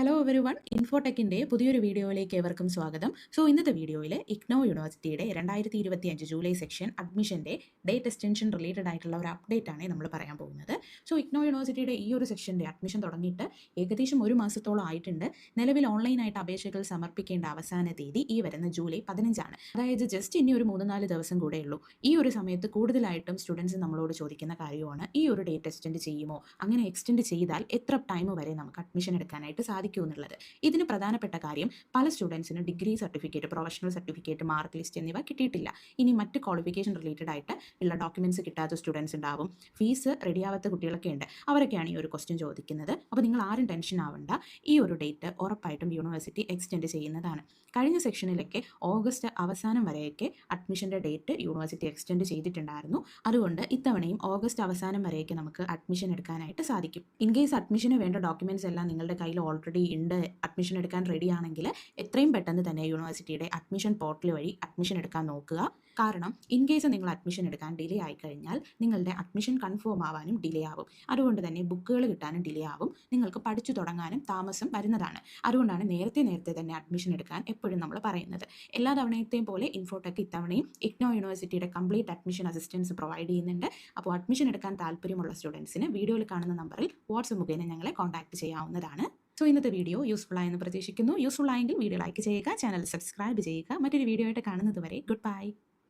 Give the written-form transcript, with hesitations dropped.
Hello every one, ഇൻഫോടെക്കിൻ്റെ പുതിയൊരു വീഡിയോയിലേക്ക് ഏവർക്കും സ്വാഗതം. ഇന്നത്തെ വീഡിയോയിൽ ഇഗ്നോ യൂണിവേഴ്സിറ്റിയുടെ 2025 ജൂലൈ സെക്ഷൻ അഡ്മിഷൻ്റെ ഡേറ്റ് എക്സ്റ്റൻഷൻ റിലേറ്റഡ് ആയിട്ടുള്ള ഒരു അപ്ഡേറ്റ് ആണ് നമ്മൾ പറയാൻ പോകുന്നത്. ഇഗ്നോ യൂണിവേഴ്സിറ്റിയുടെ ഈ ഒരു സെക്ഷൻ്റെ അഡ്മിഷൻ തുടങ്ങിയിട്ട് ഏകദേശം ഒരു മാസത്തോളം ആയിട്ടുണ്ട്. നിലവിൽ ഓൺലൈനായിട്ട് അപേക്ഷകൾ സമർപ്പിക്കേണ്ട അവസാന തീയതി ഈ വരുന്ന ജൂലൈ 15 ആണ്. അതായത് ജസ്റ്റ് ഇനി ഒരു 3-4 ദിവസം കൂടെ ഉള്ളൂ. ഈ ഒരു സമയത്ത് കൂടുതലായിട്ടും സ്റ്റുഡൻസ് നമ്മളോട് ചോദിക്കുന്ന കാര്യമാണ്, ഈ ഒരു ഡേറ്റ് എക്സ്റ്റെൻഡ് ചെയ്യുമോ, അങ്ങനെ എക്സ്റ്റെൻഡ് ചെയ്താൽ എത്ര ടൈം വരെ നമുക്ക് അഡ്മിഷൻ എടുക്കാനായിട്ട് സാധിക്കും എന്നുള്ളത്. ഇതിന് പ്രധാനപ്പെട്ട കാര്യം, പല സ്റ്റുഡൻസിന് degree certificate, professional certificate, mark list എന്നിവ കിട്ടിയിട്ടില്ല. ഇനി മറ്റ് ക്വാളിഫിക്കേഷൻ റിലേറ്റഡ് ആയിട്ട് ഉള്ള ഡോക്യുമെന്റ്സ് കിട്ടാത്ത സ്റ്റുഡൻസ് ഉണ്ടാവും. ഫീസ് റെഡിയാവാത്ത കുട്ടികളൊക്കെ ഉണ്ട്. അവരൊക്കെയാണ് ഈ ഒരു ക്വസ്റ്റ്യൻ ചോദിക്കുന്നത്. അപ്പോൾ നിങ്ങൾ ആരും ടെൻഷൻ ആവണ്ട, ഈ ഒരു ഡേറ്റ് ഉറപ്പായിട്ടും യൂണിവേഴ്സിറ്റി എക്സ്റ്റെൻഡ് ചെയ്യുന്നതാണ്. കഴിഞ്ഞ സെക്ഷനിലൊക്കെ ഓഗസ്റ്റ് അവസാനം വരെയൊക്കെ അഡ്മിഷൻ്റെ ഡേറ്റ് യൂണിവേഴ്സിറ്റി എക്സ്റ്റെൻഡ് ചെയ്തിട്ടുണ്ടായിരുന്നു. അതുകൊണ്ട് ഇത്തവണയും ഓഗസ്റ്റ് അവസാനം വരെയൊക്കെ നമുക്ക് അഡ്മിഷൻ എടുക്കാനായിട്ട് സാധിക്കും. ഇൻ കേസ് അഡ്മിഷന് വേണ്ട ഡോക്യുമെന്റ്സ് എല്ലാം നിങ്ങളുടെ കയ്യിൽ ഓൾറെഡി ഉണ്ട്, അഡ്മിഷൻ എടുക്കാൻ റെഡി ആണെങ്കിൽ എത്രയും പെട്ടെന്ന് തന്നെ യൂണിവേഴ്സിറ്റിയുടെ അഡ്മിഷൻ പോർട്ടൽ വഴി അഡ്മിഷൻ എടുക്കാൻ നോക്കുക. കാരണം ഇൻ കേസ് നിങ്ങൾ അഡ്മിഷൻ എടുക്കാൻ ഡിലേ ആയിക്കഴിഞ്ഞാൽ നിങ്ങളുടെ അഡ്മിഷൻ കൺഫേം ആവാനും ഡിലേ ആവും. അതുകൊണ്ട് തന്നെ ബുക്കുകൾ കിട്ടാനും ഡിലേ ആവും. നിങ്ങൾക്ക് പഠിച്ചു തുടങ്ങാനും താമസം വരുന്നതാണ്. അതുകൊണ്ടാണ് നേരത്തെ തന്നെ അഡ്മിഷൻ എടുക്കാൻ എപ്പോഴും നമ്മൾ പറയുന്നത്. എല്ലാ തവണത്തെയും പോലെ ഇൻഫോടെക് ഇത്തവണയും ഇഗ്നോ യൂണിവേഴ്സിറ്റിയുടെ കംപ്ലീറ്റ് അഡ്മിഷൻ അസിസ്റ്റൻസ് പ്രൊവൈഡ് ചെയ്യുന്നുണ്ട്. അപ്പോൾ അഡ്മിഷൻ എടുക്കാൻ താല്പര്യമുള്ള സ്റ്റുഡൻസിന് വീഡിയോയിൽ കാണുന്ന നമ്പറിൽ വാട്സ്ആപ്പ് മുഖേന ഞങ്ങളെ കോൺടാക്ട് ചെയ്യാവുന്നതാണ്. ഇന്നത്തെ വീഡിയോ യൂസ്ഫുൾ ആയെന്ന് പ്രതീക്ഷിക്കുന്നു. യൂസ്ഫുൾ ആയെങ്കിൽ വീഡിയോ ലൈക്ക് ചെയ്യുക, ചാനൽ സബ്സ്ക്രൈബ് ചെയ്യുക. മറ്റൊരു വീഡിയോ ആയിട്ട് കാണുന്നത് വരെ ഗുഡ് ബൈ.